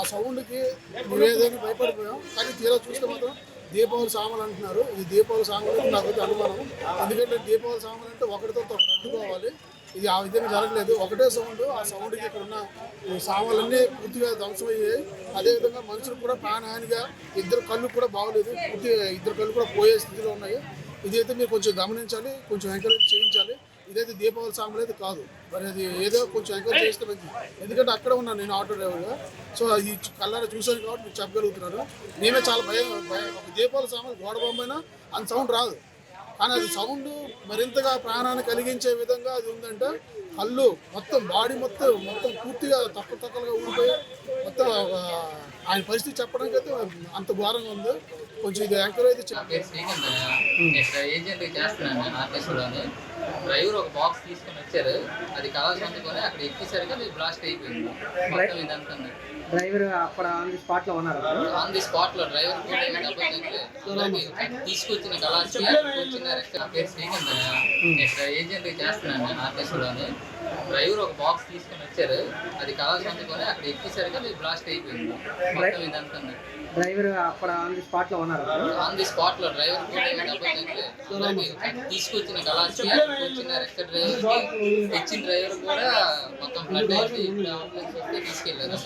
ఆ సౌండ్కి మేమేదైనా భయపడిపోయాం. కానీ తీరా చూస్తే మాత్రం దీపావళి సామాన్లు అంటున్నారు. ఈ దీపావళి సామాన్లు నాకైతే అనుమానం. ఎందుకంటే దీపావళి సామాన్లు అంటే ఒకటితో ఒకటి అడ్డుకోవాలి. ఇది ఆ విధంగా జరగలేదు. ఒకటే సౌండ్. ఆ సౌండ్కి ఇక్కడ ఉన్న ఈ సామాన్లన్నీ పూర్తిగా ధ్వంసమయ్యాయి. అదేవిధంగా మనుషులు కూడా ప్రాణహానిగా, ఇద్దరు కళ్ళు కూడా బాగలేదు. పూర్తిగా ఇద్దరు కళ్ళు కూడా పోయే స్థితిలో ఉన్నాయి. ఇదైతే మీరు కొంచెం గమనించాలి, కొంచెం ఎంకరేజ్ చేయించాలి. ఇదైతే దీపావళి సామాన్లు అయితే కాదు. మరి అది ఏదో కొంచెం ఎంకరేజ్ చేస్తే మంచిది. ఎందుకంటే అక్కడ ఉన్నాను నేను ఆటో డ్రైవర్గా. సో ఈ కళ్ళారా చూశాను కాబట్టి మీరు చెప్పగలుగుతున్నారు. నేనే చాలా ఒక దీపావళి సామాన్లు గోడ బొమ్మైనా అంత సౌండ్ రాదు. కానీ అది సౌండ్ మరింతగా ప్రాణాన్ని కలిగించే విధంగా అది ఉందంటే కళ్ళు మొత్తం బాడీ మొత్తం పూర్తిగా తక్కలుగా ఊడిపోయి మొత్తం ఆయన పరిస్థితి చెప్పడానికి అయితే అంత ఘోరంగా ఉంది. కొంచెం ఇది ఎంకరేజ్ చేస్తున్నాను. డ్రైవర్ ఒక బాక్స్ తీసుకొని వచ్చారు. అది కలర్స్ అందుకొని అక్కడ ఎక్కేసరికి అది బ్లాస్ట్ అయిపోయింది మొత్తం ఇదంతా. డ్రైవర్ అక్కడ ఆన్ ది స్పాట్ లో ఉన్నారు. ఆన్ ది స్పాట్ లో డ్రైవర్ తీసుకొచ్చిన కలర్స్ వచ్చిన పేరు శ్రీకాంత్ ఇక్కడ ఏజెంట్ చేస్తున్నాను ఆర్కేశ్వరాన్ని. డ్రైవర్ ఒక బాక్స్ తీసుకొని వచ్చారు. అది కలర్స్ అందుకొని అక్కడ ఎక్కేసరికి అది బ్లాస్ట్ అయిపోయింది మొత్తం ఇదంతా. డ్రైవర్ అక్కడ ఆన్ ది స్పాట్ లో ఉన్నారు. ఆన్ ది స్పాట్ లో డ్రైవర్ తీసుకొచ్చిన కలర్స్ వచ్చిన రెక్టర్ డ్రైవర్ ఇచ్చిన డ్రైవర్ కూడా మొత్తం ఫ్లడ్ అయిపోయి ఇప్పుడు అంబులెన్స్ వస్తే తీసుకెళ్లారు.